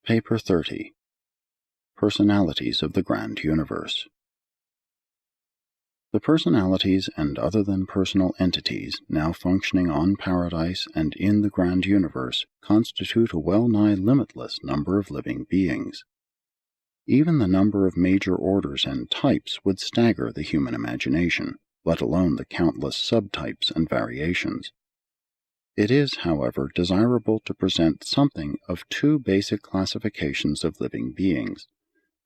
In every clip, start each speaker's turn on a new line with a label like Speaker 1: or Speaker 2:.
Speaker 1: Paper 30. Personalities of the Grand Universe. The personalities and other than personal entities now functioning on Paradise and in the Grand Universe constitute a well-nigh limitless number of living beings. Even the number of major orders and types would stagger the human imagination, let alone the countless subtypes and variations. It is, however, desirable to present something of two basic classifications of living beings,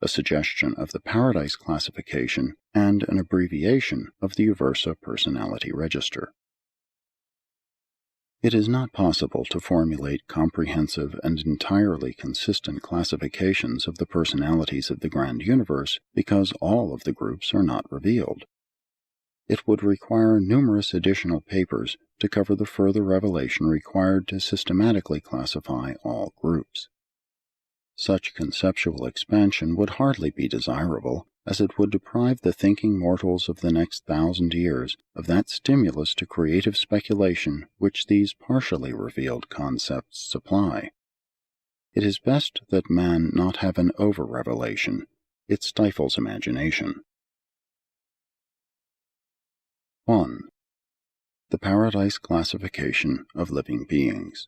Speaker 1: a suggestion of the Paradise classification and an abbreviation of the UVERSA personality register. It is not possible to formulate comprehensive and entirely consistent classifications of the personalities of the Grand Universe because all of the groups are not revealed. It would require numerous additional papers to cover the further revelation required to systematically classify all groups. Such conceptual expansion would hardly be desirable, as it would deprive the thinking mortals of the next 1,000 years of that stimulus to creative speculation which these partially revealed concepts supply. It is best that man not have an over-revelation. It stifles imagination. 1. The Paradise classification of living beings.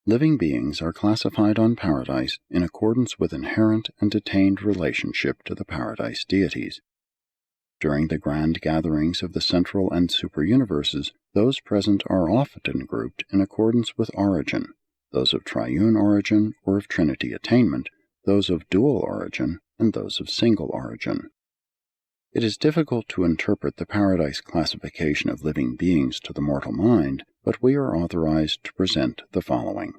Speaker 1: Living beings are classified on Paradise in accordance with inherent and attained relationship to the Paradise deities. During the grand gatherings of the central and super-universes, those present are often grouped in accordance with origin, those of triune origin or of trinity attainment, those of dual origin, and those of single origin. It is difficult to interpret the Paradise classification of living beings to the mortal mind, but we are authorized to present the following.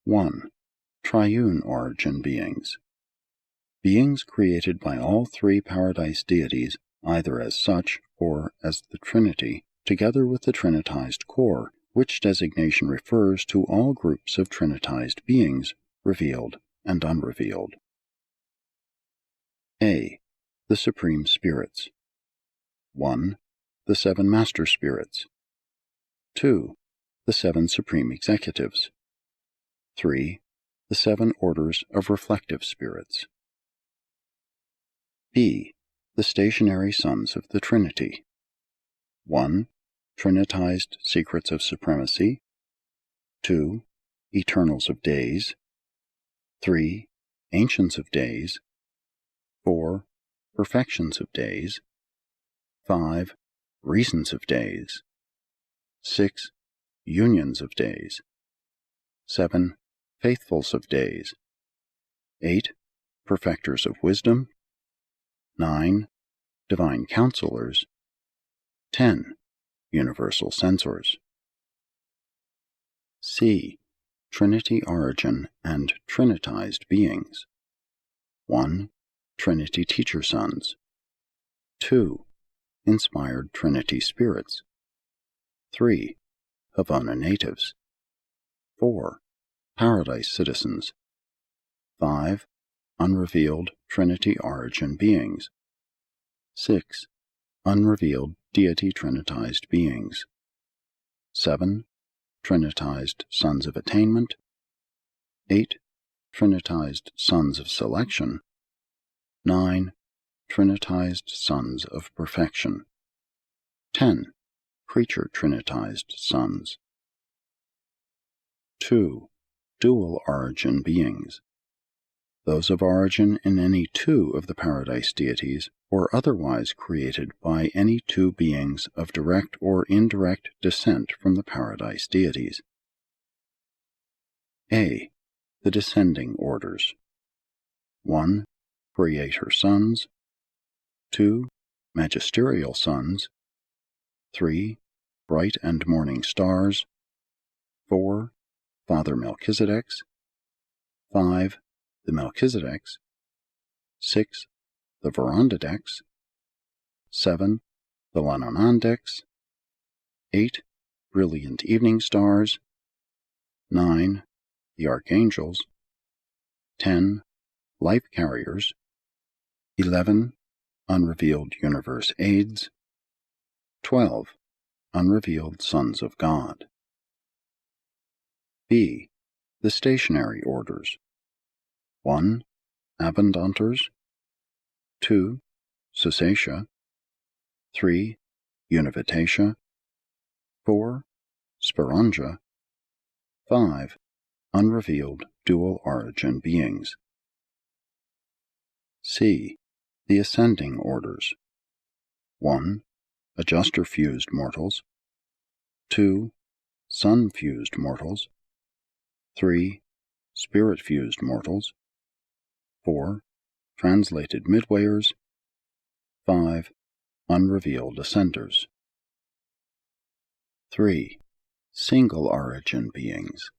Speaker 1: 1. Triune origin beings. Beings created by all three Paradise deities, either as such or as the Trinity, together with the Trinitized core, which designation refers to all groups of Trinitized beings, revealed and unrevealed. A. The Supreme Spirits. 1. The Seven Master Spirits. 2. The Seven Supreme Executives. 3. The Seven Orders of Reflective Spirits. B. The Stationary Sons of the Trinity. 1. Trinitized Secrets of Supremacy. 2. Eternals of Days. 3. Ancients of Days. 4. Perfections of Days. 5. Reasons of Days. 6. Unions of Days. 7. Faithfuls of Days. 8. Perfecters of Wisdom. 9. Divine Counselors. 10. Universal Censors. C. Trinity Origin and Trinitized Beings. 1. Trinity Teacher Sons. 2. Inspired Trinity Spirits. 3. Havana Natives. 4. Paradise Citizens. 5. Unrevealed Trinity Origin Beings. 6. Unrevealed Deity Trinitized Beings. 7. Trinitized Sons of Attainment. 8. Trinitized Sons of Selection. 9. Trinitized Sons of Perfection. 10. Creature Trinitized Sons. 2. Dual Origin Beings. Those of origin in any two of the Paradise deities, or otherwise created by any two beings of direct or indirect descent from the Paradise deities. A. The Descending Orders. 1. Creator Sons. 2. Magisterial Sons. 3. Bright and Morning Stars. 4. Father Melchizedeks. 5. The Melchizedeks. 6. The Verondadeks. 7. The Lanonandeks. 8. Brilliant Evening Stars. 9. The Archangels. 10. Life Carriers. 11. Unrevealed Universe Aids. 12. Unrevealed Sons of God. B. The stationary orders: 1. Abundantes, 2. Cessatia, 3. Univitatia, 4. Sperangia, 5. Unrevealed dual origin beings. C. The ascending orders: 1. Adjuster-fused mortals, 2. Sun-fused mortals, 3. Spirit-fused mortals, 4. Translated midwayers, 5. Unrevealed ascenders. 3. Single origin beings: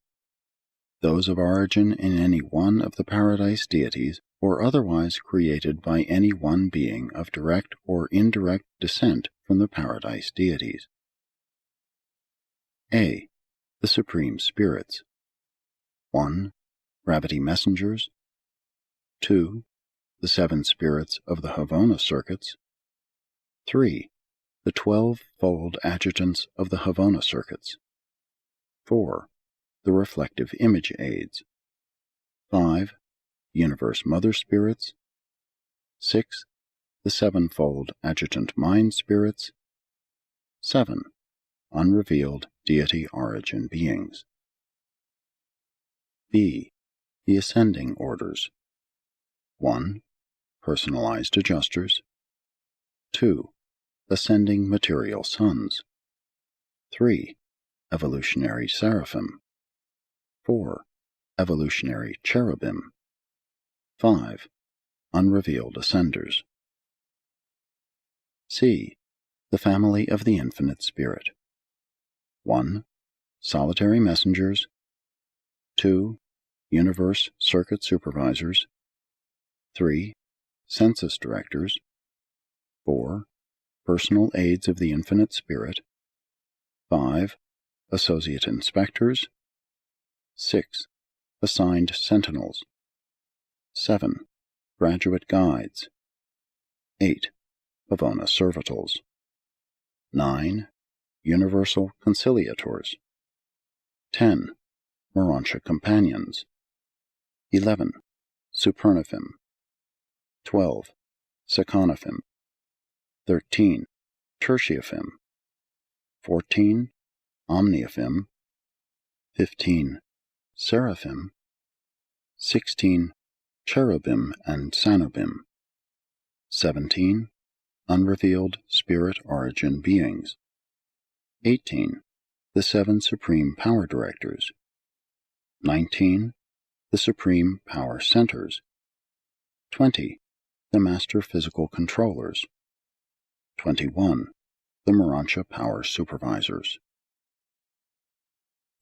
Speaker 1: those of origin in any one of the paradise deities, or otherwise created by any one being of direct or indirect descent from the paradise deities. A. The Supreme Spirits: 1. Gravity Messengers, 2. The 7 Spirits of the Havona Circuits, 3. The 12-fold Adjutants of the Havona Circuits, 4. The Reflective Image Aids, 5. Universe Mother Spirits, 6. The 7-fold Adjutant Mind Spirits, 7. Unrevealed Deity Origin Beings. B. The Ascending Orders: 1. Personalized Adjusters, 2. Ascending Material Sons, 3. Evolutionary Seraphim, 4. Evolutionary Cherubim, 5. Unrevealed Ascenders. C. The Family of the Infinite Spirit: 1. Solitary Messengers, 2. Universe Circuit Supervisors, 3. Census Directors, 4. Personal Aids of the Infinite Spirit, 5. Associate Inspectors, 6. Assigned Sentinels, 7. Graduate Guides, 8. Havona Servitals, 9. Universal Conciliators, 10. Urantia Companions, 11. Supernifim, 12. Seconifim, 13. Tertiafim, 14. Omniafim, 15. Seraphim, 16. Cherubim and Sanubim, 17. Unrevealed Spirit Origin Beings, 18. The 7 Supreme Power Directors, 19. The Supreme Power Centers, 20. The Master Physical Controllers, 21. The Urantia Power Supervisors.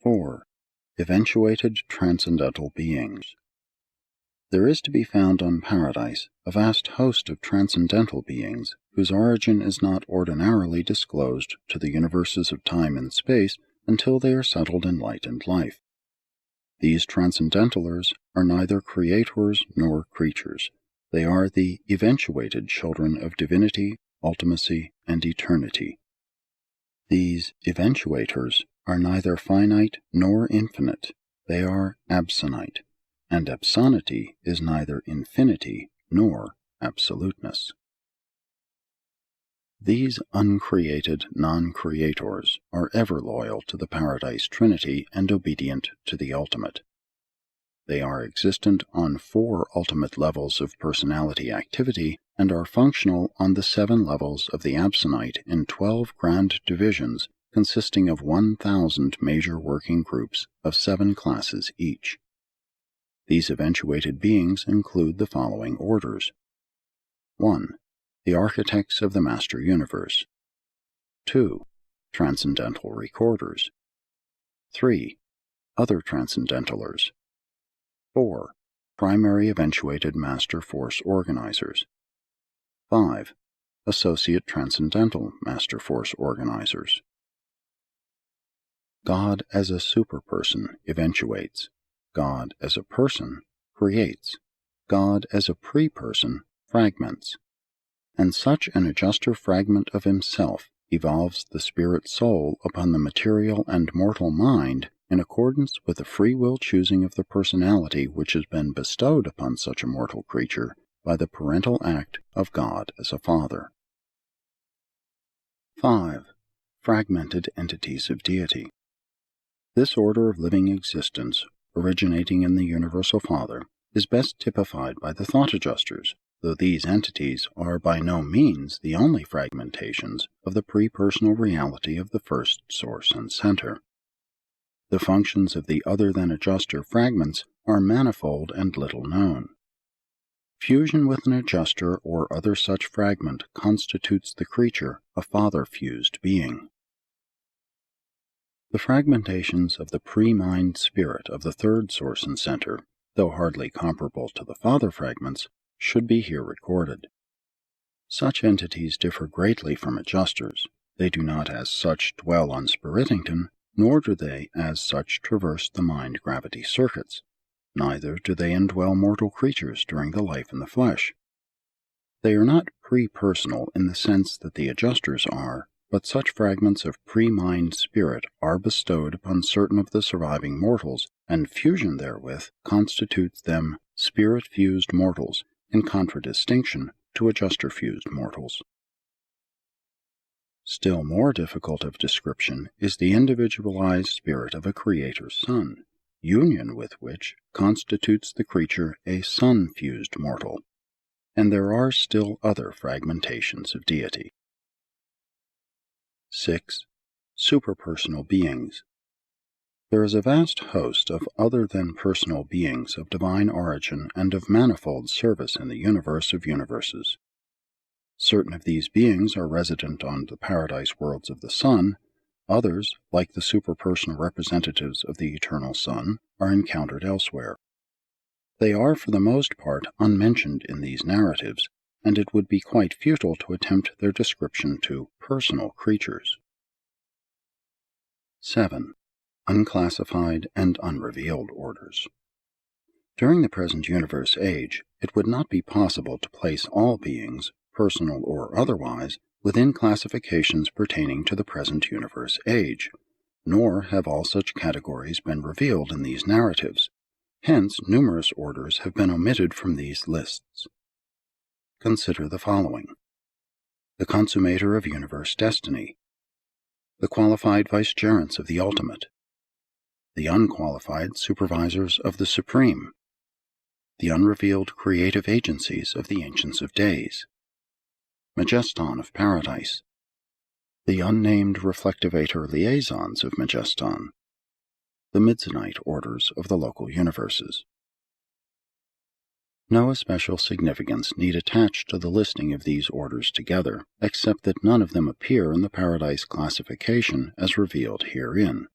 Speaker 1: 4. Eventuated Transcendental Beings: there is to be found on Paradise a vast host of transcendental beings whose origin is not ordinarily disclosed to the universes of time and space until they are settled in light and life. These transcendentalers are neither creators nor creatures. They are the eventuated children of divinity, ultimacy, and eternity. These eventuators are neither finite nor infinite. They are absonite, and absonity is neither infinity nor absoluteness. These uncreated non-creators are ever loyal to the Paradise Trinity and obedient to the Ultimate. They are existent on 4 ultimate levels of personality activity and are functional on the 7 levels of the absonite in 12 grand divisions consisting of 1,000 major working groups of 7 classes each. These eventuated beings include the following orders: 1. The Architects of the Master Universe, 2. Transcendental Recorders, 3. Other Transcendentalers, 4. Primary Eventuated Master Force Organizers, 5. Associate Transcendental Master Force Organizers. God as a superperson eventuates. God as a person creates. God as a pre-person fragments. And such an adjuster fragment of himself evolves the spirit soul upon the material and mortal mind in accordance with the free will choosing of the personality which has been bestowed upon such a mortal creature by the parental act of God as a Father. 5. Fragmented entities of deity. This order of living existence, originating in the Universal Father, is best typified by the thought adjusters, though these entities are by no means the only fragmentations of the pre-personal reality of the first source and center. The functions of the other-than-adjuster fragments are manifold and little known. Fusion with an adjuster or other such fragment constitutes the creature a father-fused being. The fragmentations of the pre-mind spirit of the third source and center, though hardly comparable to the father fragments, should be here recorded. Such entities differ greatly from adjusters. They do not as such dwell on Spiritington, nor do they as such traverse the mind-gravity circuits. Neither do they indwell mortal creatures during the life in the flesh. They are not pre-personal in the sense that the adjusters are, but such fragments of pre-mind spirit are bestowed upon certain of the surviving mortals, and fusion therewith constitutes them spirit-fused mortals, in contradistinction to adjuster-fused mortals. Still more difficult of description is the individualized spirit of a Creator's Son, union with which constitutes the creature a Son-fused mortal, and there are still other fragmentations of deity. 6. Superpersonal beings. There is a vast host of other-than-personal beings of divine origin and of manifold service in the universe of universes. Certain of these beings are resident on the paradise worlds of the Sun. Others, like the superpersonal representatives of the Eternal Sun, are encountered elsewhere. They are for the most part unmentioned in these narratives, and it would be quite futile to attempt their description to personal creatures. 7. Unclassified and unrevealed orders. During the present universe age, it would not be possible to place all beings, personal or otherwise, within classifications pertaining to the present universe age, nor have all such categories been revealed in these narratives. Hence, numerous orders have been omitted from these lists. Consider the following: the consummator of universe destiny, the qualified vicegerents of the ultimate, the unqualified supervisors of the supreme, the unrevealed creative agencies of the Ancients of Days, Majeston of Paradise, the unnamed reflectivator liaisons of Majeston, the Midsonite orders of the local universes. No especial significance need attach to the listing of these orders together, except that none of them appear in the Paradise classification as revealed herein.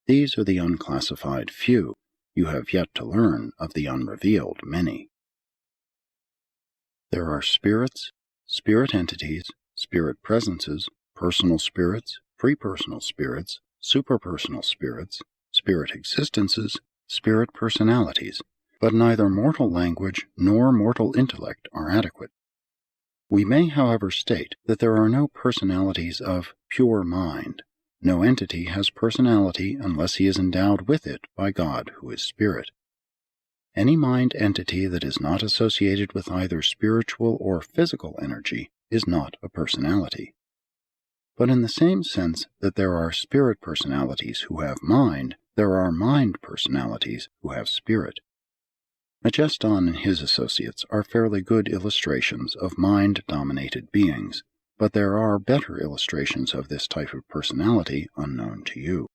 Speaker 1: These are the unclassified few. You have yet to learn of the unrevealed many. There are spirits, spirit entities, spirit presences, personal spirits, pre-personal spirits, superpersonal spirits, spirit existences, spirit personalities, but neither mortal language nor mortal intellect are adequate. We may, however, state that there are no personalities of pure mind. No entity has personality unless he is endowed with it by God, who is spirit. Any mind entity that is not associated with either spiritual or physical energy is not a personality. But in the same sense that there are spirit personalities who have mind, there are mind personalities who have spirit. Majeston and his associates are fairly good illustrations of mind-dominated beings, but there are better illustrations of this type of personality unknown to you.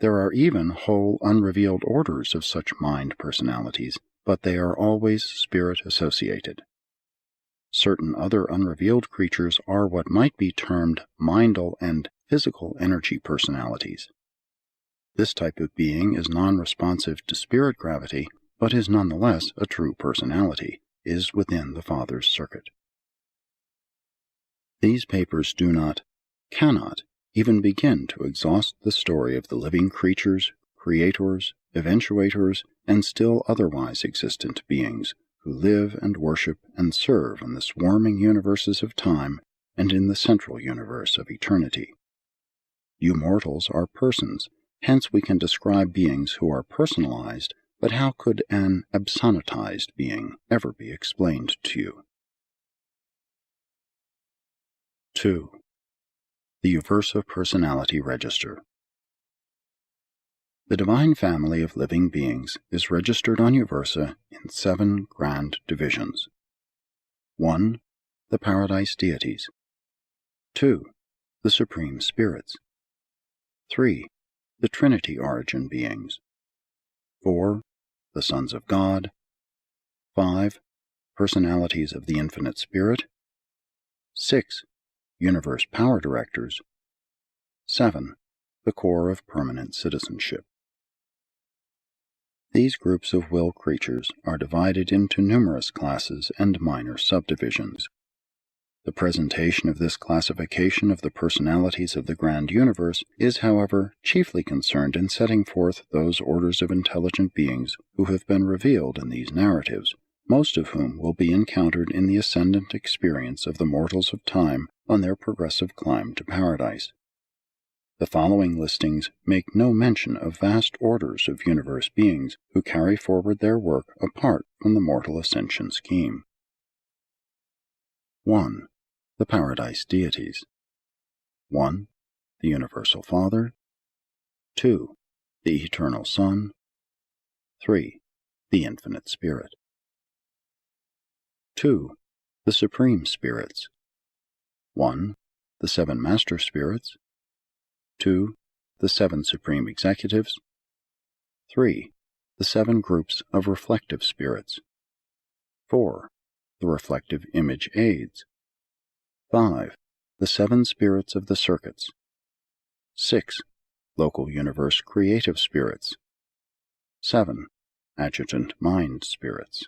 Speaker 1: There are even whole unrevealed orders of such mind personalities, but they are always spirit-associated. Certain other unrevealed creatures are what might be termed mindal and physical energy personalities. This type of being is non-responsive to spirit gravity, but is nonetheless a true personality, is within the Father's circuit. These papers do not, cannot, even begin to exhaust the story of the living creatures, creators, eventuators, and still otherwise existent beings who live and worship and serve in the swarming universes of time and in the central universe of eternity. You mortals are persons, Hence we can describe beings who are personalized, but how could an absonitized being ever be explained to you? 2. The UVERSA Personality Register. The divine family of living beings is registered on UVERSA in 7 grand divisions. 1. The Paradise Deities. 2. The Supreme Spirits. 3. The Trinity Origin Beings. 4. The Sons of God. 5. Personalities of the Infinite Spirit. 6. Universe Power Directors. 7. The Core of Permanent Citizenship. These groups of will creatures are divided into numerous classes and minor subdivisions. The presentation of this classification of the personalities of the grand universe is, however, chiefly concerned in setting forth those orders of intelligent beings who have been revealed in these narratives, most of whom will be encountered in the ascendant experience of the mortals of time on their progressive climb to paradise. The following listings make no mention of vast orders of universe beings who carry forward their work apart from the mortal ascension scheme. 1. The Paradise Deities. 1. The Universal Father. 2. The Eternal Son. 3. The Infinite Spirit. 2. The Supreme Spirits. 1. The 7 Master Spirits. 2. The 7 Supreme Executives. 3. The 7 Groups of Reflective Spirits. 4. The Reflective Image Aids. 5. The 7 Spirits of the Circuits. 6. Local Universe Creative Spirits. 7. Adjutant Mind Spirits.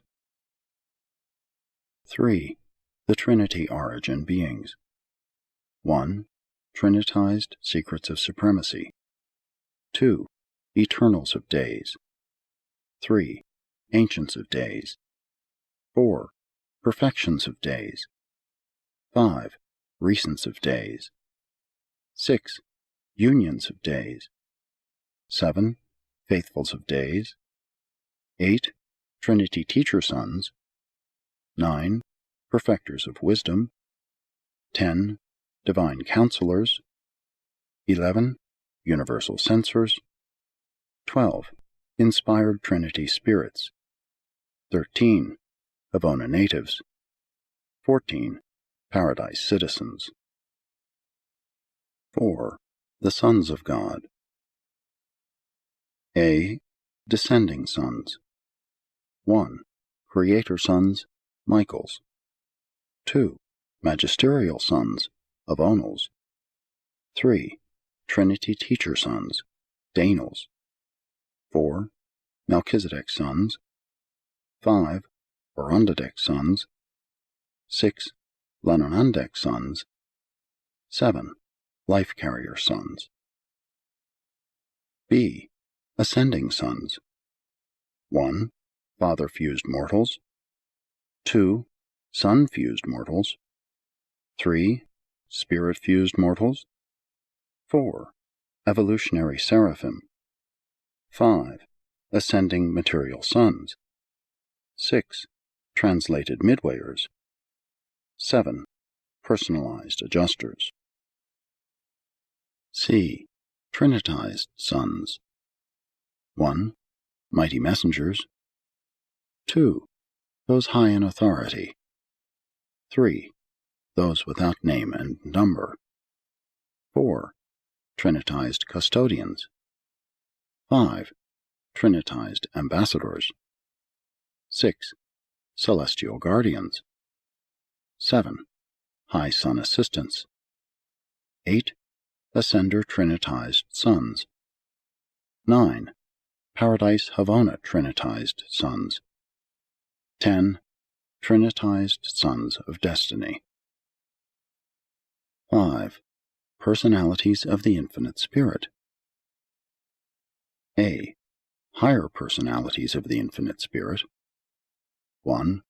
Speaker 1: 3. The Trinity Origin Beings. 1. Trinitized Secrets of Supremacy. 2. Eternals of Days. 3. Ancients of Days. 4. Perfections of Days. 5. Recents of Days. 6. Unions of Days. 7. Faithfuls of Days. 8. Trinity Teacher Sons. 9. Perfectors of Wisdom. 10. Divine Counselors. 11. Universal Censors. 12. Inspired Trinity Spirits. 13. Havona Natives. 14. Paradise Citizens. 4. The Sons of God. A. Descending Sons. 1. Creator Sons, Michaels. 2. Magisterial Sons, Avonals. 3. Trinity Teacher Sons, Danals. 4. Melchizedek Sons. 5. Orondadek Sons. 6. Lenonandek Sons. 7. Life Carrier Sons. B. Ascending Sons. 1. Father-fused mortals. 2. Son-fused mortals. 3. Spirit-fused mortals. 4. Evolutionary Seraphim. 5. Ascending Material Sons. 6. Translated Midwayers. 7. Personalized Adjusters. C. Trinitized Sons. 1. Mighty Messengers. 2. Those high in authority. 3. Those without name and number. 4. Trinitized Custodians. 5. Trinitized Ambassadors. 6. Celestial Guardians. 7. High Sun Assistants. 8. Ascender Trinitized Sons. 9. Paradise Havona Trinitized Sons. 10. Trinitized Sons of Destiny. 5. Personalities of the Infinite Spirit. A. Higher Personalities of the Infinite Spirit. 1.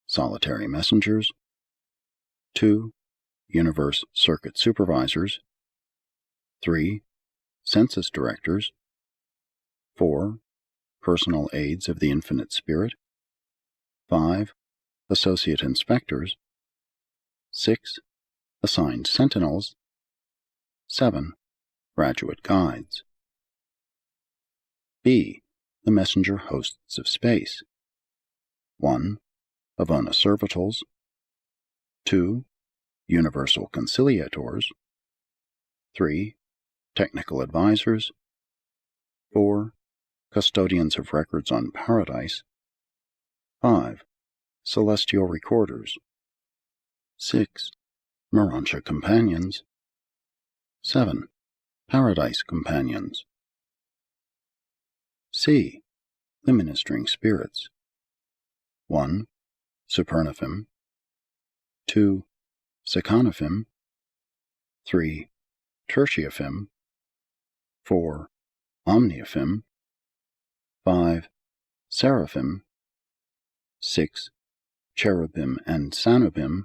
Speaker 1: Solitary Messengers. 2. Universe Circuit Supervisors. 3. Census Directors. 4. Personal aides of the Infinite Spirit. 5. Associate inspectors. 6. Assigned sentinels. 7. Graduate guides. B. The messenger hosts of space. 1. Avona servitals. 2. Universal conciliators. 3. Technical advisors. 4. Custodians of records on Paradise. 5. Celestial recorders. 6. Urantia companions. 7. Paradise companions. C. The ministering spirits. 1. Supernaphim. 2. Seconaphim. 3. Tertiaphim. 4. Omniaphim. 5. Seraphim. 6. Cherubim and Sanubim.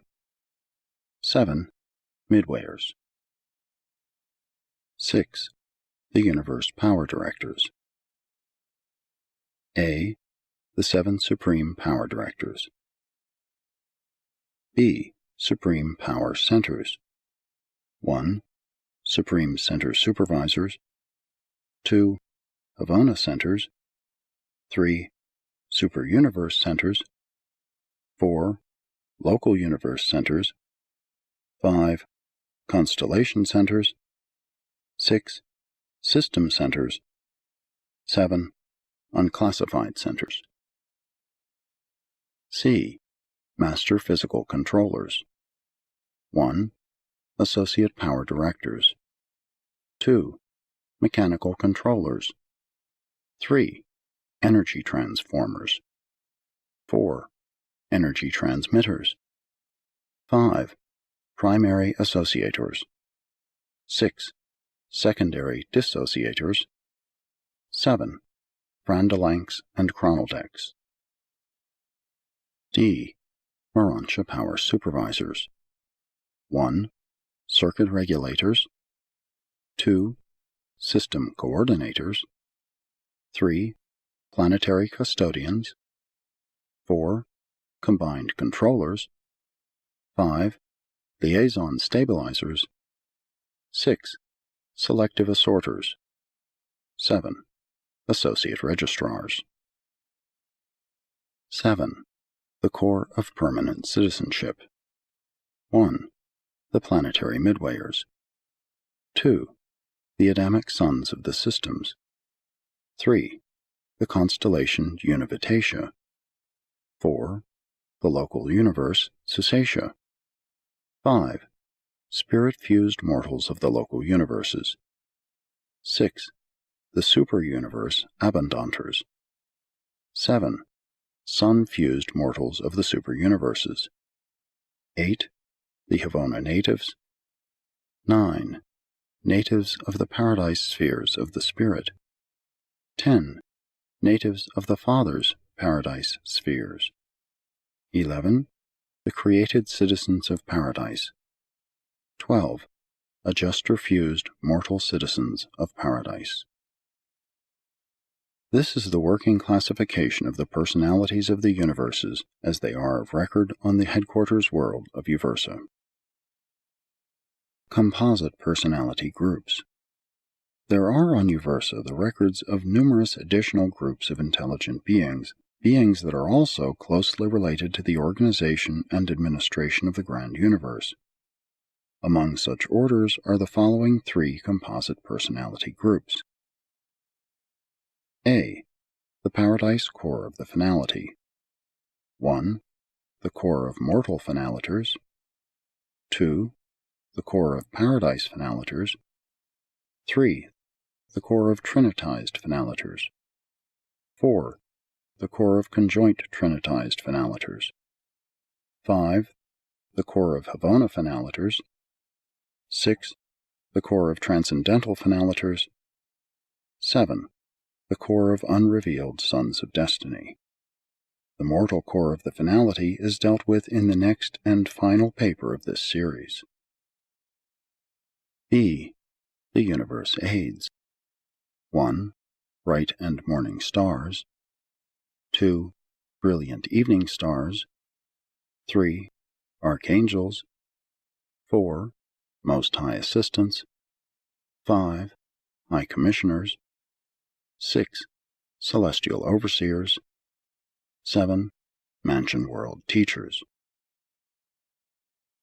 Speaker 1: 7. Midwayers. 6. The Universe Power Directors. A. The 7 Supreme Power Directors. B. Supreme Power Centers. 1. Supreme Center Supervisors. 2. Avona Centers. 3. Super Universe Centers. 4. Local Universe Centers. 5. Constellation Centers. 6. System Centers. 7. Unclassified Centers. C. Master Physical Controllers. 1. Associate Power Directors. 2. Mechanical Controllers. 3. Energy Transformers. 4. Energy Transmitters. 5. Primary Associators. 6. Secondary Dissociators. 7. Brandalanks and Chronodecks. D. Urantia Power Supervisors. 1. Circuit Regulators. 2. System Coordinators. 3. Planetary Custodians. 4. Combined Controllers. 5. Liaison Stabilizers. 6. Selective Assorters. 7. Associate Registrars. 7. The Corps of Permanent Citizenship. 1. The Planetary Midwayers. 2. The Adamic Sons of the Systems. 3. The Constellation Univitatia. 4. The Local Universe Susatia. 5. Spirit-Fused Mortals of the Local Universes. 6. The Super-Universe Abundanters. 7. Sun-Fused Mortals of the Super-Universes. 8. The Havona Natives. 9. Natives of the Paradise Spheres of the Spirit. 10. Natives of the Father's Paradise Spheres. 11. The Created Citizens of Paradise. 12. Adjuster-Fused Mortal Citizens of Paradise. This is the working classification of the personalities of the universes as they are of record on the headquarters world of UVERSA. Composite Personality Groups. There are on UVERSA the records of numerous additional groups of intelligent beings that are also closely related to the organization and administration of the grand universe. Among such orders are the following 3 composite personality groups. A. The Paradise Corps of the Finality. 1. The Corps of Mortal Finalators. 2. The Corps of Paradise Finalators. 3. The Corps of Trinitized Finalators. 4. The Corps of Conjoint Trinitized Finalators. 5. The Corps of Havona Finalators. 6. The Corps of Transcendental Finalators. 7. The Corps of Unrevealed Sons of Destiny. The mortal core of the finality is dealt with in the next and final paper of this series. B. The Universe Aids. 1. bright and morning stars. 2. Brilliant evening stars. 3. Archangels. 4. Most High Assistants. 5. High Commissioners. 6. Celestial Overseers. 7. Mansion World Teachers.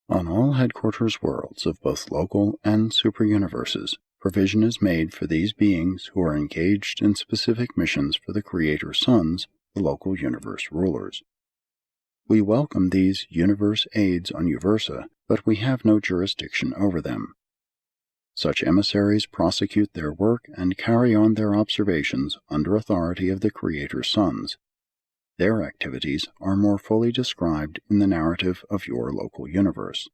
Speaker 1: On all headquarters worlds of both local and superuniverses, provision is made for these beings who are engaged in specific missions for the Creator Sons, the local universe rulers. We welcome these universe aides on UVERSA, but we have no jurisdiction over them. Such emissaries prosecute their work and carry on their observations under authority of the Creator Sons. Their activities are more fully described in the narrative of your local universe.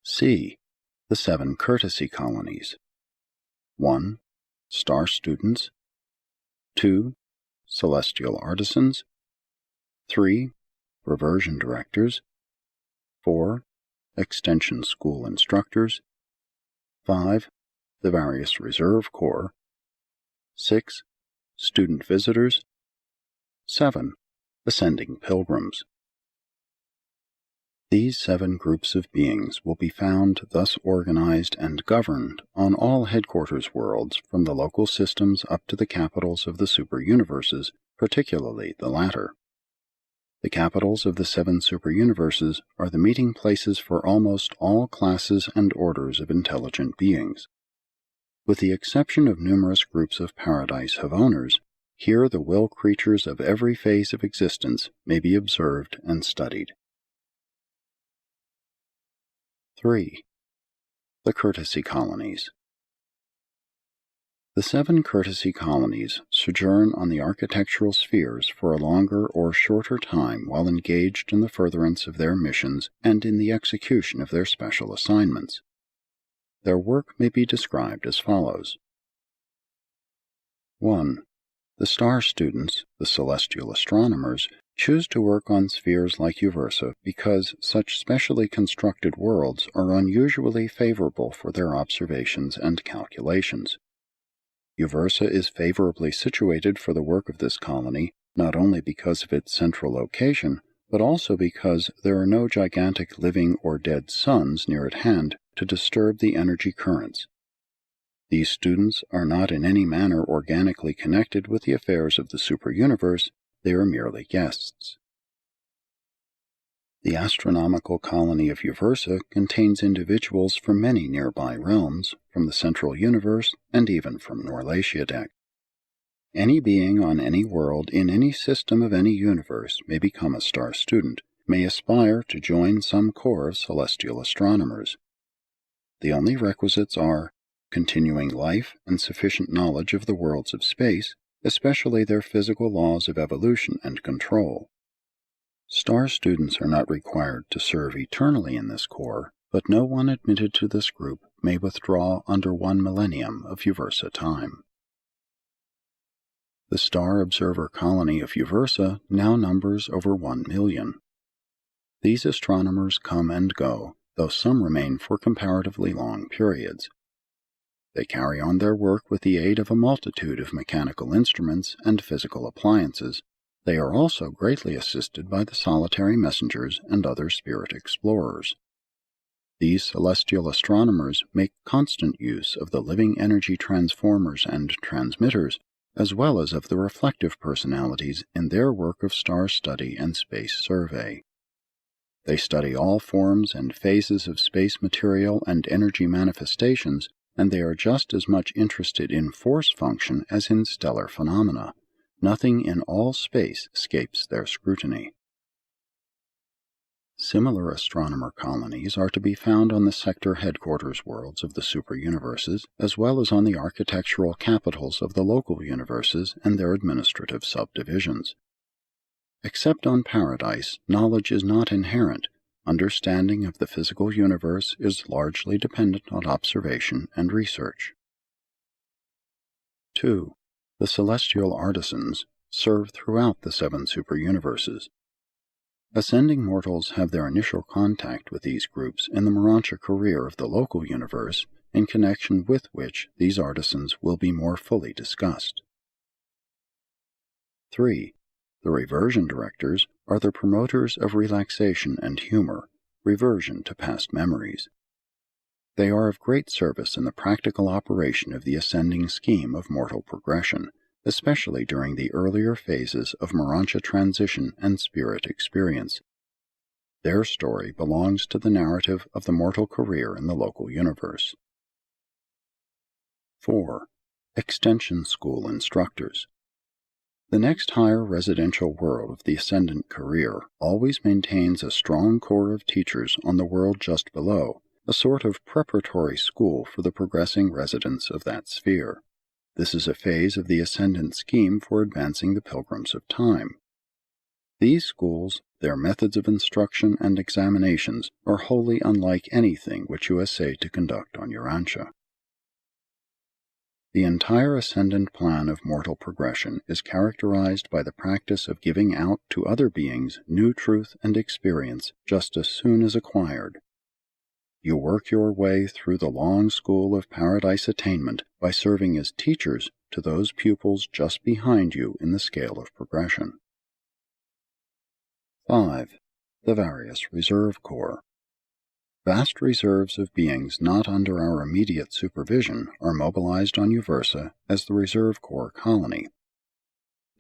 Speaker 1: C. The 7 Courtesy Colonies. 1. Star Students. 2. Celestial Artisans. 3. Reversion Directors. 4. Extension School Instructors. 5. The various Reserve Corps. 6. Student Visitors. 7. Ascending Pilgrims. These 7 groups of beings will be found thus organized and governed on all headquarters worlds from the local systems up to the capitals of the superuniverses, particularly the latter. The capitals of the 7 superuniverses are the meeting places for almost all classes and orders of intelligent beings. With the exception of numerous groups of Paradise Havoners, here the will creatures of every phase of existence may be observed and studied. 3. The Courtesy Colonies. The 7 Courtesy Colonies sojourn on the architectural spheres for a longer or shorter time while engaged in the furtherance of their missions and in the execution of their special assignments. Their work may be described as follows. 1. The star students, the celestial astronomers, choose to work on spheres like UVERSA because such specially constructed worlds are unusually favorable for their observations and calculations. UVERSA is favorably situated for the work of this colony, not only because of its central location, but also because there are no gigantic living or dead suns near at hand to disturb the energy currents. These students are not in any manner organically connected with the affairs of the superuniverse, they are merely guests. The astronomical colony of UVERSA contains individuals from many nearby realms, from the central universe, and even from Norlatiadek. Any being on any world in any system of any universe may become a star student, may aspire to join some corps of celestial astronomers. The only requisites are continuing life and sufficient knowledge of the worlds of space, especially their physical laws of evolution and control. Star students are not required to serve eternally in this corps, but no one admitted to this group may withdraw under 1 millennium of UVERSA time. The Star Observer Colony of UVERSA now numbers over 1 million. These astronomers come and go, though some remain for comparatively long periods. They carry on their work with the aid of a multitude of mechanical instruments and physical appliances. They are also greatly assisted by the solitary messengers and other spirit explorers. These celestial astronomers make constant use of the living energy transformers and transmitters, as well as of the reflective personalities in their work of star study and space survey. They study all forms and phases of space material and energy manifestations, and they are just as much interested in force function as in stellar phenomena. Nothing in all space escapes their scrutiny. Similar astronomer colonies are to be found on the sector headquarters worlds of the superuniverses, as well as on the architectural capitals of the local universes and their administrative subdivisions. Except on Paradise, knowledge is not inherent. Understanding of the physical universe is largely dependent on observation and research. 2. The celestial artisans serve throughout the 7 superuniverses. Ascending mortals have their initial contact with these groups in the Morantia career of the local universe, in connection with which these artisans will be more fully discussed. 3. The reversion directors are the promoters of relaxation and humor, reversion to past memories. They are of great service in the practical operation of the ascending scheme of mortal progression, especially during the earlier phases of Urantia transition and spirit experience. Their story belongs to the narrative of the mortal career in the local universe. 4. Extension School Instructors. The next higher residential world of the ascendant career always maintains a strong core of teachers on the world just below, a sort of preparatory school for the progressing residents of that sphere. This is a phase of the ascendant scheme for advancing the pilgrims of time. These schools, their methods of instruction and examinations, are wholly unlike anything which you essay to conduct on Urantia. The entire ascendant plan of mortal progression is characterized by the practice of giving out to other beings new truth and experience just as soon as acquired. You work your way through the long school of paradise attainment by serving as teachers to those pupils just behind you in the scale of progression. 5. The various reserve corps. Vast reserves of beings not under our immediate supervision are mobilized on UVERSA as the Reserve Corps colony.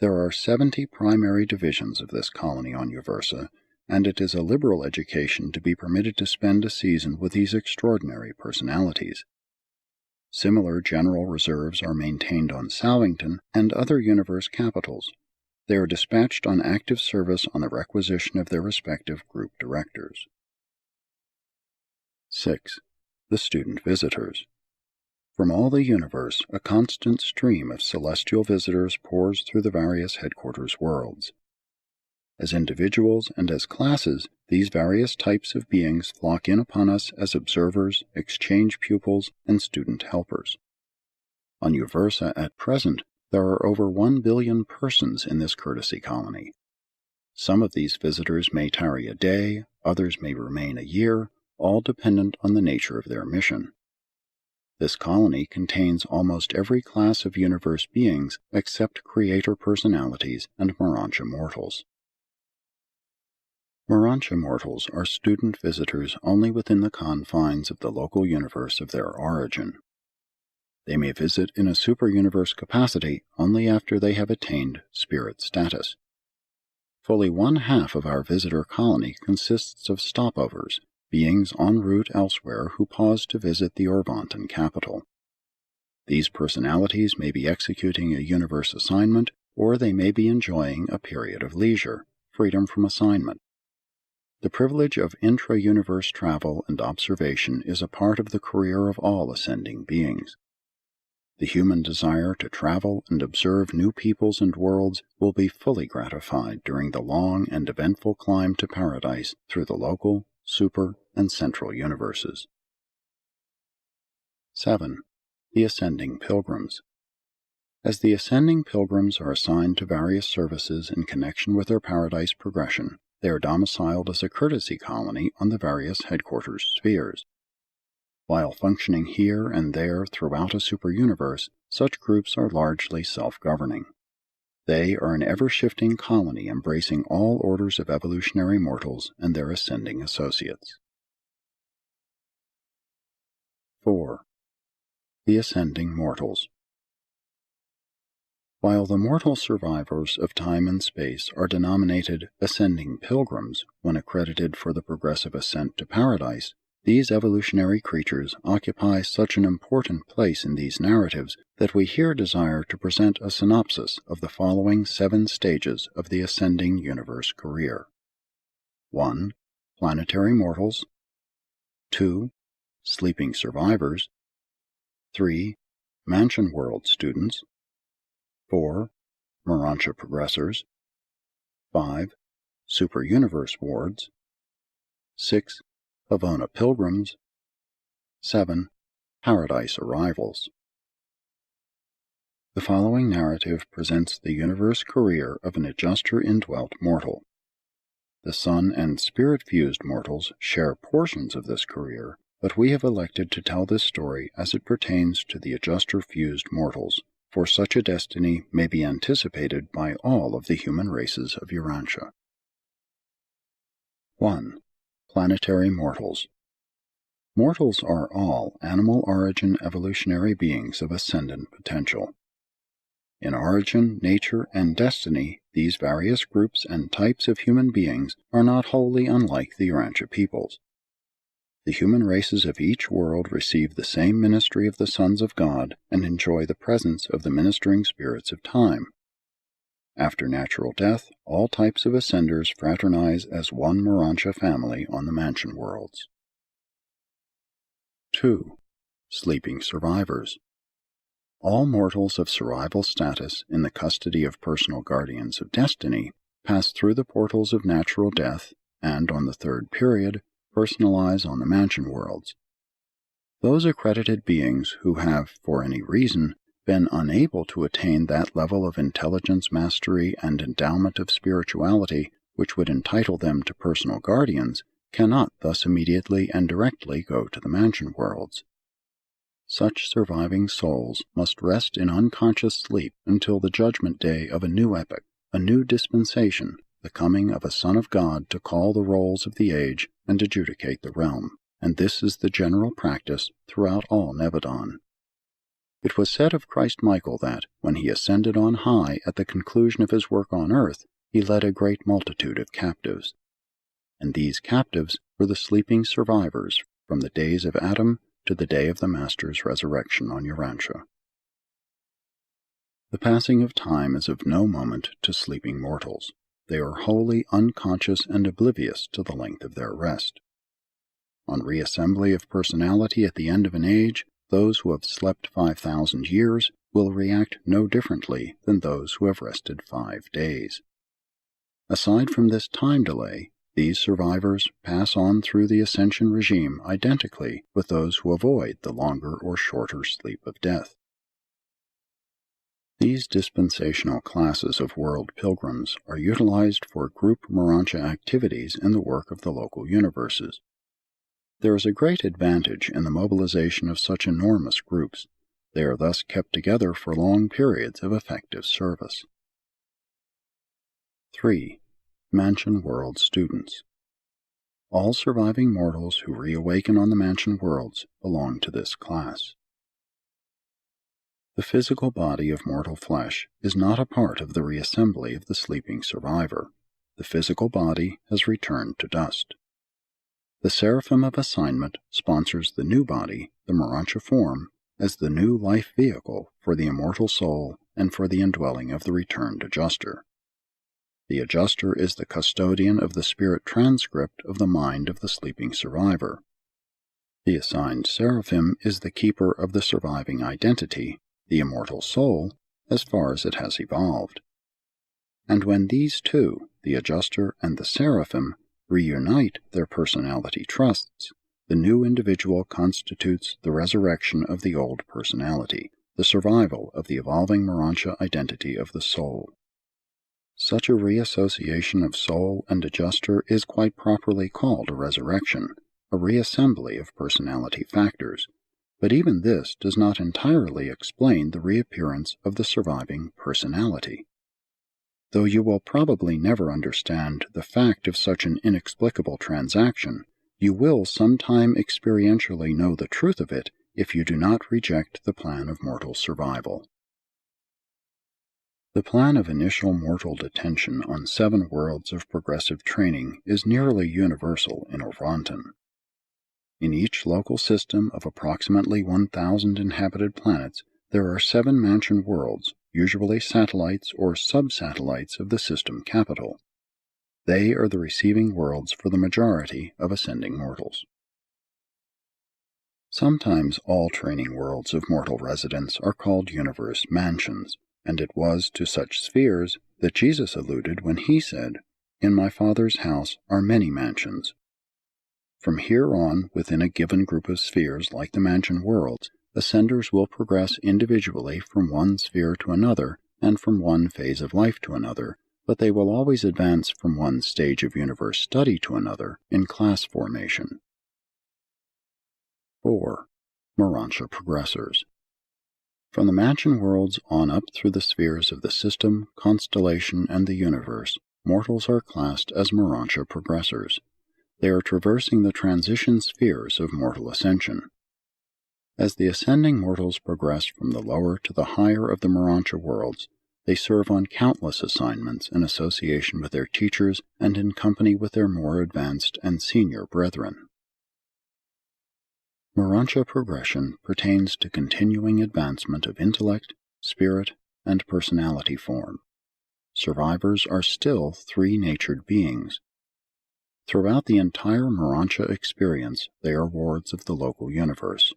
Speaker 1: There are 70 primary divisions of this colony on UVERSA, and it is a liberal education to be permitted to spend a season with these extraordinary personalities. Similar general reserves are maintained on Salvington and other universe capitals. They are dispatched on active service on the requisition of their respective group directors. 6. The student visitors. From all the universe, a constant stream of celestial visitors pours through the various headquarters worlds. As individuals and as classes, these various types of beings flock in upon us as observers, exchange pupils, and student helpers. On UVERSA at present, there are over 1 billion persons in this courtesy colony. Some of these visitors may tarry a day, others may remain a year, all dependent on the nature of their mission. This colony contains almost every class of universe beings except creator personalities and Urantia mortals. Urantia mortals are student visitors only within the confines of the local universe of their origin. They may visit in a super-universe capacity only after they have attained spirit status. Fully 1/2 of our visitor colony consists of stopovers, beings en route elsewhere who pause to visit the Orvonton capital. These personalities may be executing a universe assignment, or they may be enjoying a period of leisure, freedom from assignment. The privilege of intra-universe travel and observation is a part of the career of all ascending beings. The human desire to travel and observe new peoples and worlds will be fully gratified during the long and eventful climb to paradise through the local, super, and central universes. 7. The ascending pilgrims. As the ascending pilgrims are assigned to various services in connection with their paradise progression, they are domiciled as a courtesy colony on the various headquarters spheres. While functioning here and there throughout a super-universe, such groups are largely self-governing. They are an ever-shifting colony embracing all orders of evolutionary mortals and their ascending associates. 4. The ascending mortals. While the mortal survivors of time and space are denominated ascending pilgrims when accredited for the progressive ascent to paradise, these evolutionary creatures occupy such an important place in these narratives that we here desire to present a synopsis of the following 7 stages of the ascending universe career. 1. Planetary mortals. 2. Sleeping survivors. 3. Mansion world students. 4. Urantia progressors. 5. Super-universe wards. 6. Havona pilgrims. 7. Paradise arrivals. The following narrative presents the universe career of an adjuster indwelt mortal. The sun and spirit-fused mortals share portions of this career, but we have elected to tell this story as it pertains to the adjuster-fused mortals, for such a destiny may be anticipated by all of the human races of Urantia. 1. Planetary Mortals. Mortals are all animal-origin evolutionary beings of ascendant potential. In origin, nature, and destiny, these various groups and types of human beings are not wholly unlike the Urantia peoples. The human races of each world receive the same ministry of the sons of God and enjoy the presence of the ministering spirits of time. After natural death, all types of ascenders fraternize as one Urantia family on the mansion worlds. 2. Sleeping Survivors. All mortals of survival status in the custody of personal guardians of destiny pass through the portals of natural death and, on the third period, personalize on the mansion worlds. Those accredited beings who have, for any reason, been unable to attain that level of intelligence mastery and endowment of spirituality which would entitle them to personal guardians cannot thus immediately and directly go to the mansion worlds. Such surviving souls must rest in unconscious sleep until the judgment day of a new epoch, a new dispensation, the coming of a Son of God to call the rolls of the age and adjudicate the realm, and this is the general practice throughout all Nebadon. It was said of Christ Michael that, when he ascended on high at the conclusion of his work on earth, he led a great multitude of captives. And these captives were the sleeping survivors from the days of Adam to the day of the Master's resurrection on Urantia. The passing of time is of no moment to sleeping mortals. They are wholly unconscious and oblivious to the length of their rest. On reassembly of personality at the end of an age, those who have slept 5,000 years will react no differently than those who have rested 5 days. Aside from this time delay, these survivors pass on through the ascension regime identically with those who avoid the longer or shorter sleep of death. These dispensational classes of world pilgrims are utilized for group Urantia activities in the work of the local universes. There is a great advantage in the mobilization of such enormous groups. They are thus kept together for long periods of effective service. 3. Mansion World Students. All surviving mortals who reawaken on the mansion worlds belong to this class. The physical body of mortal flesh is not a part of the reassembly of the sleeping survivor. The physical body has returned to dust. The Seraphim of Assignment sponsors the new body, the Urantia form, as the new life vehicle for the immortal soul and for the indwelling of the returned adjuster. The adjuster is the custodian of the spirit transcript of the mind of the sleeping survivor. The assigned Seraphim is the keeper of the surviving identity, the immortal soul, as far as it has evolved. And when these two, the adjuster and the Seraphim, reunite their personality trusts, the new individual constitutes the resurrection of the old personality, the survival of the evolving Urantia identity of the soul. Such a reassociation of soul and adjuster is quite properly called a resurrection, a reassembly of personality factors, but even this does not entirely explain the reappearance of the surviving personality. Though you will probably never understand the fact of such an inexplicable transaction, you will sometime experientially know the truth of it if you do not reject the plan of mortal survival. The plan of initial mortal detention on 7 worlds of progressive training is nearly universal in Orvonton. In each local system of approximately 1,000 inhabited planets, there are 7 mansion worlds, usually satellites or sub-satellites of the system capital. They are the receiving worlds for the majority of ascending mortals. Sometimes all training worlds of mortal residents are called universe mansions, and it was to such spheres that Jesus alluded when he said, "In my Father's house are many mansions." From here on, within a given group of spheres like the mansion worlds, ascenders will progress individually from one sphere to another and from one phase of life to another, but they will always advance from one stage of universe study to another in class formation. 4. Urantia progressors. From the Mansion worlds on up through the spheres of the system, constellation, and the universe, mortals are classed as Urantia progressors. They are traversing the transition spheres of mortal ascension. As the ascending mortals progress from the lower to the higher of the Urantia worlds, they serve on countless assignments in association with their teachers and in company with their more advanced and senior brethren. Urantia progression pertains to continuing advancement of intellect, spirit, and personality form. Survivors are still three-natured beings. Throughout the entire Urantia experience, they are wards of the local universe.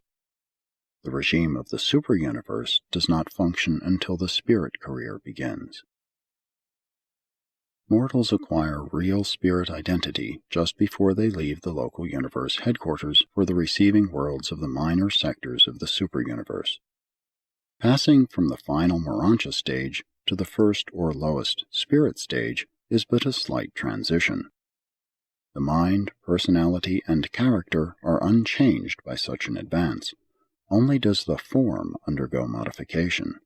Speaker 1: The regime of the superuniverse does not function until the spirit career begins. Mortals acquire real spirit identity just before they leave the local universe headquarters for the receiving worlds of the minor sectors of the superuniverse. Passing from the final Urantia stage to the first or lowest spirit stage is but a slight transition. The mind, personality, and character are unchanged by such an advance. Only does the form undergo modification.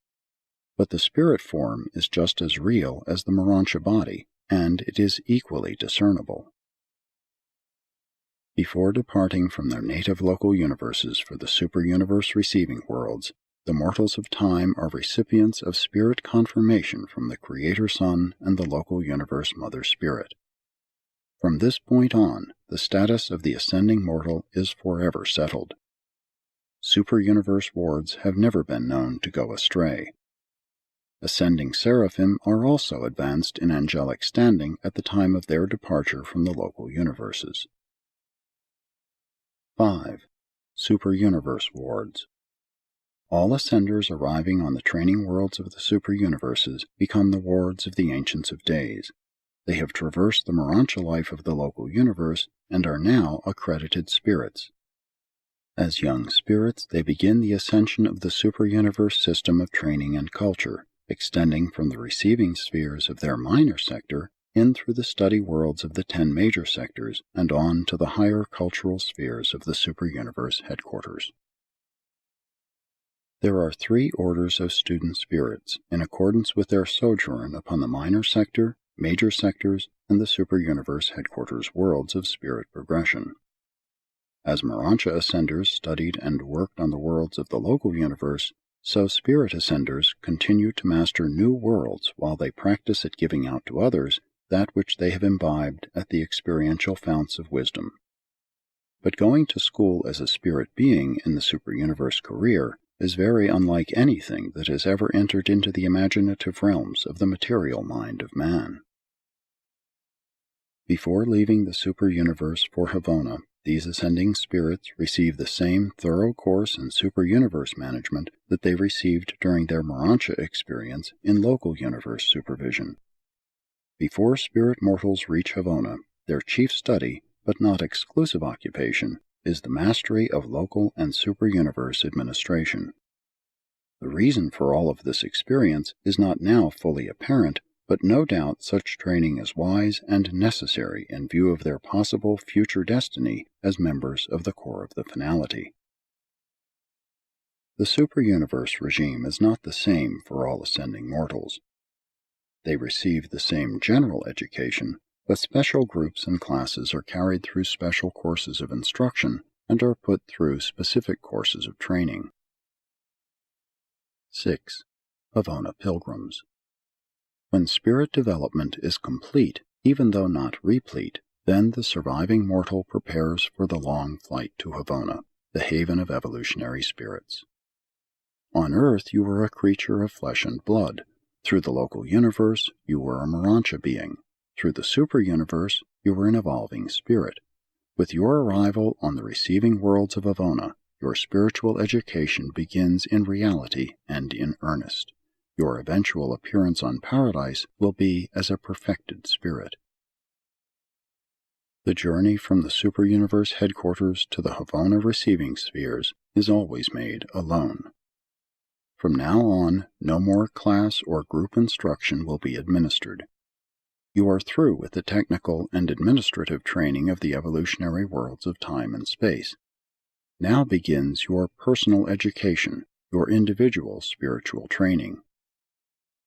Speaker 1: But the spirit form is just as real as the Urantia body, and it is equally discernible. Before departing from their native local universes for the superuniverse receiving worlds, the mortals of time are recipients of spirit confirmation from the Creator Sun and the local universe Mother Spirit. From this point on, the status of the ascending mortal is forever settled. Superuniverse wards have never been known to go astray. Ascending seraphim are also advanced in angelic standing at the time of their departure from the local universes. 5. Superuniverse wards. All ascenders arriving on the training worlds of the superuniverses become the wards of the Ancients of Days. They have traversed the Urantia life of the local universe and are now accredited spirits. As young spirits, they begin the ascension of the superuniverse system of training and culture, extending from the receiving spheres of their minor sector in through the study worlds of the 10 major sectors and on to the higher cultural spheres of the superuniverse headquarters. There are 3 orders of student spirits in accordance with their sojourn upon the minor sector, major sectors, and the superuniverse headquarters worlds of spirit progression. As Urantia ascenders studied and worked on the worlds of the local universe, so spirit ascenders continue to master new worlds while they practice at giving out to others that which they have imbibed at the experiential founts of wisdom. But going to school as a spirit being in the superuniverse career is very unlike anything that has ever entered into the imaginative realms of the material mind of man. Before leaving the superuniverse for Havona, these ascending spirits receive the same thorough course in superuniverse management that they received during their Urantia experience in local universe supervision. Before spirit mortals reach Havona, their chief study, but not exclusive occupation, is the mastery of local and superuniverse administration. The reason for all of this experience is not now fully apparent, but no doubt such training is wise and necessary in view of their possible future destiny as members of the core of the finality. The superuniverse regime is not the same for all ascending mortals. They receive the same general education, but special groups and classes are carried through special courses of instruction and are put through specific courses of training. 6. Havona pilgrims. When spirit development is complete, even though not replete, then the surviving mortal prepares for the long flight to Havona, the haven of evolutionary spirits. On Earth you were a creature of flesh and blood. Through the local universe you were a Urantia being. Through the superuniverse you were an evolving spirit. With your arrival on the receiving worlds of Havona, your spiritual education begins in reality and in earnest. Your eventual appearance on Paradise will be as a perfected spirit. The journey from the superuniverse headquarters to the Havona receiving spheres is always made alone. From now on, no more class or group instruction will be administered. You are through with the technical and administrative training of the evolutionary worlds of time and space. Now begins your personal education, your individual spiritual training.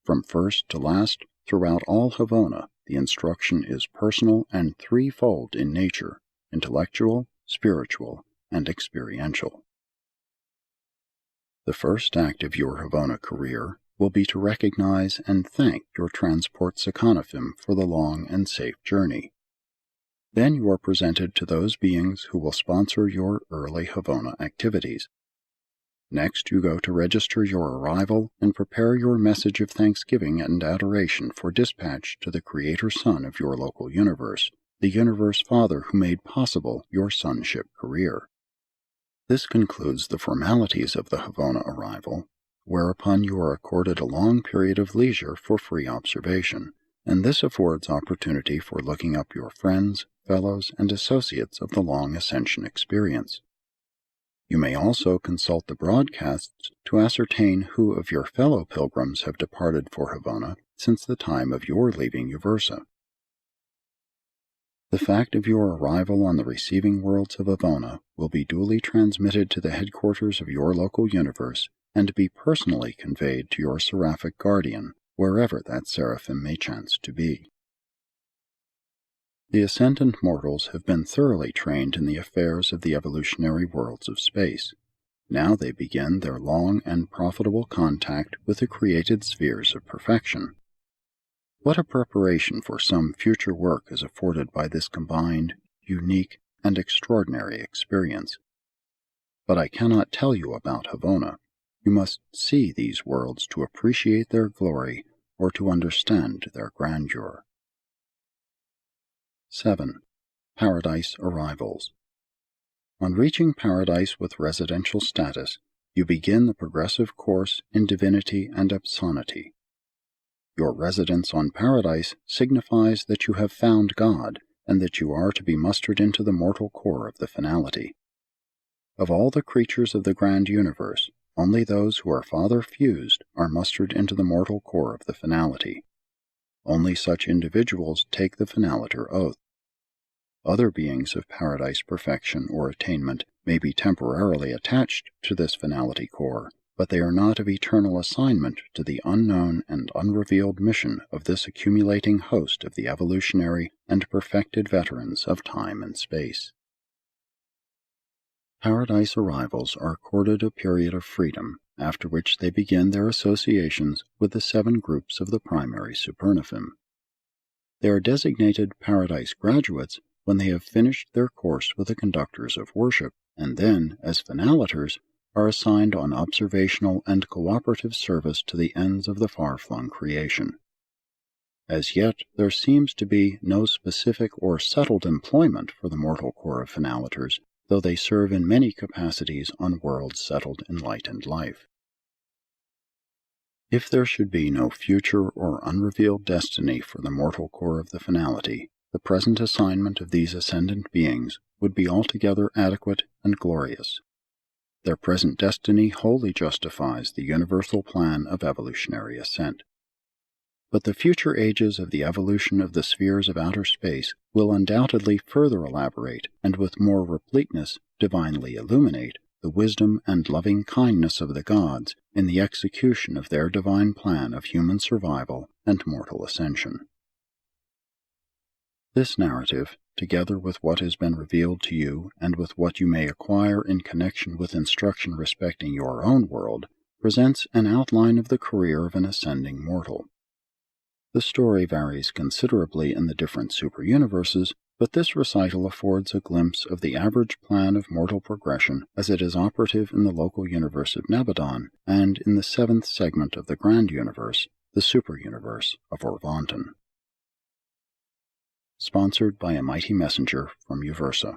Speaker 1: From first to last, throughout all Havona, the instruction is personal and threefold in nature: intellectual, spiritual, and experiential. The first act of your Havona career will be to recognize and thank your transport Sakanathim for the long and safe journey. Then you are presented to those beings who will sponsor your early Havona activities. Next, you go to register your arrival and prepare your message of thanksgiving and adoration for dispatch to the Creator Son of your local universe, the Universe Father who made possible your sonship career. This concludes the formalities of the Havona arrival, whereupon you are accorded a long period of leisure for free observation, and this affords opportunity for looking up your friends, fellows, and associates of the long ascension experience. You may also consult the broadcasts to ascertain who of your fellow pilgrims have departed for Havona since the time of your leaving UVERSA. The fact of your arrival on the receiving worlds of Havona will be duly transmitted to the headquarters of your local universe and be personally conveyed to your seraphic guardian, wherever that seraphim may chance to be. The ascendant mortals have been thoroughly trained in the affairs of the evolutionary worlds of space. Now they begin their long and profitable contact with the created spheres of perfection. What a preparation for some future work is afforded by this combined, unique, and extraordinary experience. But I cannot tell you about Havona. You must see these worlds to appreciate their glory or to understand their grandeur. 7. Paradise Arrivals. On reaching paradise with residential status, you begin the progressive course in divinity and epsonity. Your residence on paradise signifies that you have found God, and that you are to be mustered into the mortal core of the finality. Of all the creatures of the grand universe, only those who are father-fused are mustered into the mortal core of the finality. Only such individuals take the finaliter oath. Other beings of paradise perfection or attainment may be temporarily attached to this finality core, but they are not of eternal assignment to the unknown and unrevealed mission of this accumulating host of the evolutionary and perfected veterans of time and space. Paradise arrivals are accorded a period of freedom, after which they begin their associations with the 7 groups of the primary Superuniverse. They are designated Paradise graduates when they have finished their course with the conductors of worship, and then, as finaliters, are assigned on observational and cooperative service to the ends of the far-flung creation. As yet, there seems to be no specific or settled employment for the mortal core of finaliters, though they serve in many capacities on worlds settled in light and life. If there should be no future or unrevealed destiny for the mortal core of the finality, the present assignment of these ascendant beings would be altogether adequate and glorious. Their present destiny wholly justifies the universal plan of evolutionary ascent. But the future ages of the evolution of the spheres of outer space will undoubtedly further elaborate and with more repleteness divinely illuminate the wisdom and loving kindness of the gods in the execution of their divine plan of human survival and mortal ascension. This narrative, together with what has been revealed to you and with what you may acquire in connection with instruction respecting your own world, presents an outline of the career of an ascending mortal. The story varies considerably in the different superuniverses, but this recital affords a glimpse of the average plan of mortal progression as it is operative in the local universe of Nebadon and in the 7th segment of the Grand Universe, the Superuniverse of Orvonton. Sponsored by a mighty messenger from UVERSA.